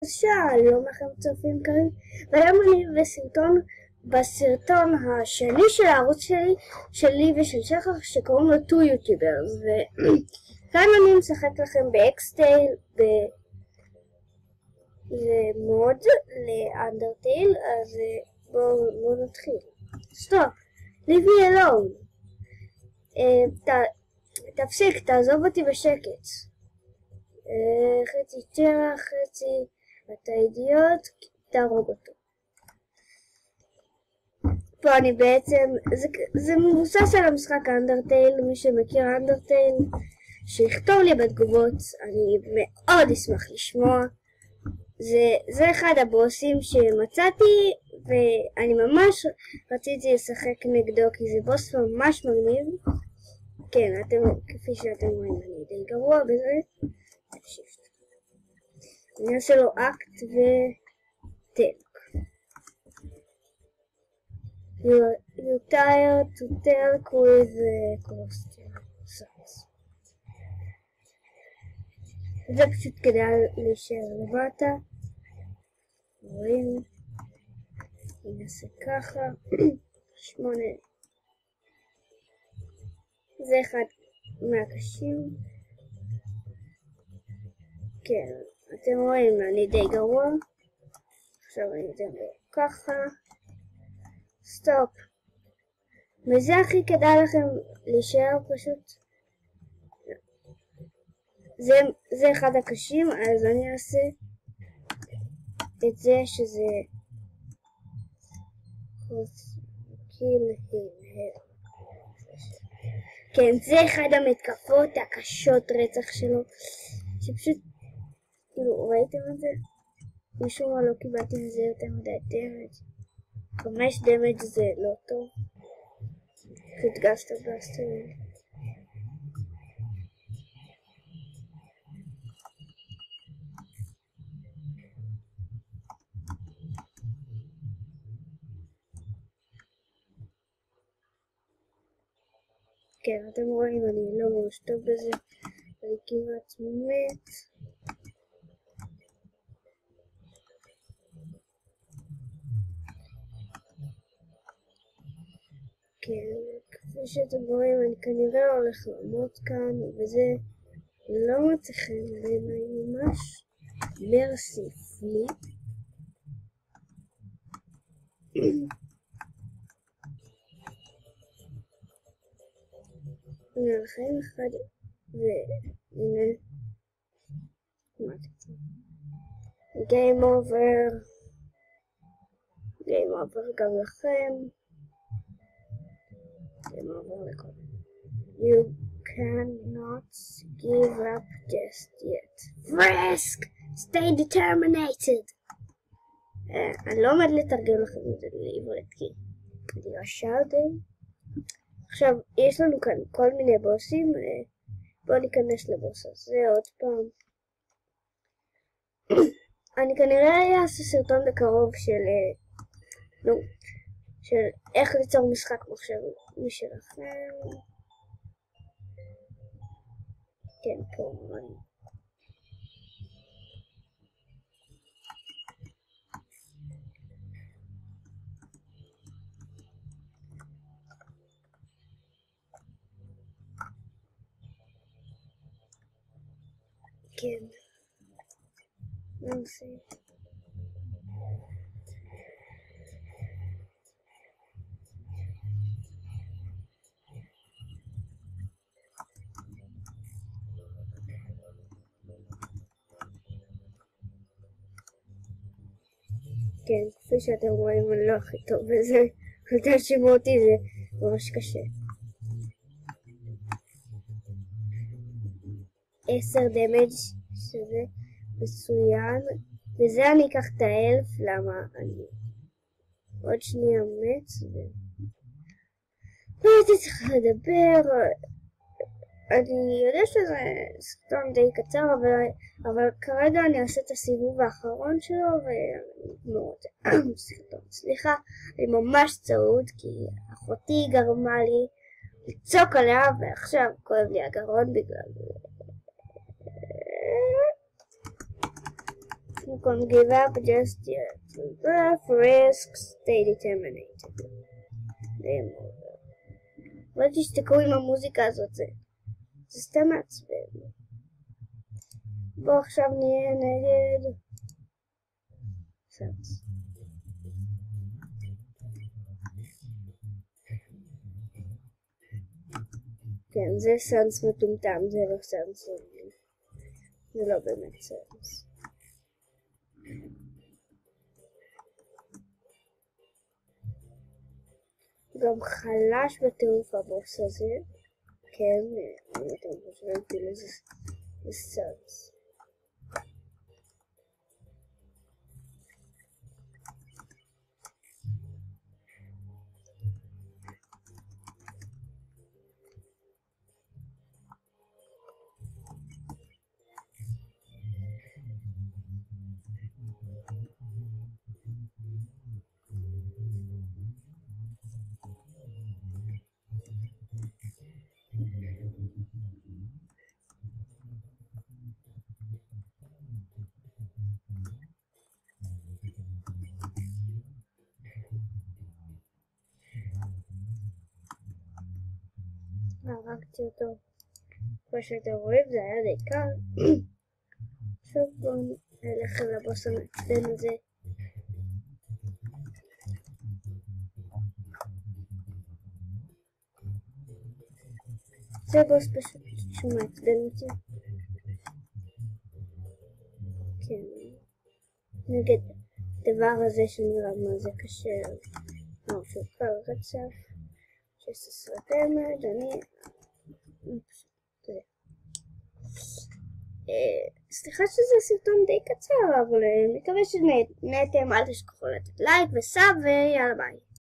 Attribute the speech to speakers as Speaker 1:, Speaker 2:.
Speaker 1: שלום לכם צופים יקרים, והיום אני בסרטון השני של הערוץ שלי ושל שחר שקוראים לו 2 יוטיוברס, וכאן אני משחק לכם באקסטייל במוד לאנדרטייל. אז בואו נתחיל. סטופ, leave me alone. תפסיק, תעזוב אותי בשקט. חצי צ'רח, חצי אתה אידיוט, תהרוג אותו. פה אני בעצם, זה מבוסס על המשחק אנדרטייל. מי שמכיר אנדרטייל שיכתוב לי בתגובות, אני מאוד אשמח לשמוע. זה אחד הבוסים שמצאתי ואני ממש רציתי לשחק נגדו כי זה בוס ממש מגניב. כן, כפי שאתם רואים אני די גרוע בזה. אני אעשה לו אקט וטלק. You tired to talk with question size. זה פשוט כדאי להישאר לבטה. רואים, נעשה ככה. 8. זה אחד מהקשים. כן, אתם רואים, אני די גרוע. עכשיו אני אתן לו ככה. סטופ. וזה הכי כדאי לכם להישאר פשוט. זה אחד הקשים, אז אני אעשה את זה שזה kill him. כן, זה אחד המתקפות הקשות רצח שלו, שפשוט כאילו, ראיתם את זה? משום מה לא קיבלתי מזה יותר מדי דמג'. 5 דמג' זה לא טוב. פשוט גסטר. כן, אתם רואים, אני לא ממש טוב בזה. אני כמעט מת. כן, כפי שאתם רואים, אני כנראה הולך לעמוד כאן, וזה לא מצא חן בעיניי ממש. מרסיפלי. נלחם אחד, והנה, מתתי. Game over גם לכם. You cannot give up just yet. Frisk! Stay determined! אני לא עומד לתרגם לכם את זה לעברית כי אני רשע די. עכשיו, יש לנו כאן כל מיני בוסים. בואו ניכנס לבוס הזה עוד פעם. אני כנראה אעשה סרטון בקרוב של איך ליצור משחק מחשב משלכם. כן, פה רואים. כן. נעשה. כן, כפי שאתם רואים אני לא הכי טוב בזה, אל תאשימו אותי, זה ממש קשה. 10 דמג' שזה מצוין, וזה אני אקח את האלף, למה אני עוד שנייה מת, לא הייתי צריך לדבר. אני יודע שזה סרטון די קצר, אבל כרגע אני אעשה את הסיבוב האחרון שלו ונגמור את הסרטון. סליחה, אני ממש צרוד כי אחותי גרמה לי לצוק עליה ועכשיו כואב לי הגרון בגלל You can't give up just yet. Rough risks, stay determinated. לא תשתקו עם המוזיקה הזאת, זה סתם מעצבן. בוא עכשיו נהיה נגד סאנס. כן, זה סאנס מטומטם, זה לא סאנס, זה לא באמת סאנס. גם חלש בטירוף הבוס הזה. כן, אם אתם חושבים כאילו זה סאנס. הרגתי אותו. כמו שאתם רואים זה היה די קל. עכשיו בואו נלך לבוס המעצבן הזה. זה בוס פשוט שהוא מעצבן אותי. כן. נגד הדבר הזה שנראה מה זה קשה. שהוא קל רצף. 16 דמג' אני... סליחה שזה סרטון די קצר, אבל אני מקווה שנהנתם, אל תשכחו לתת לייק וסאב ויאללה ביי.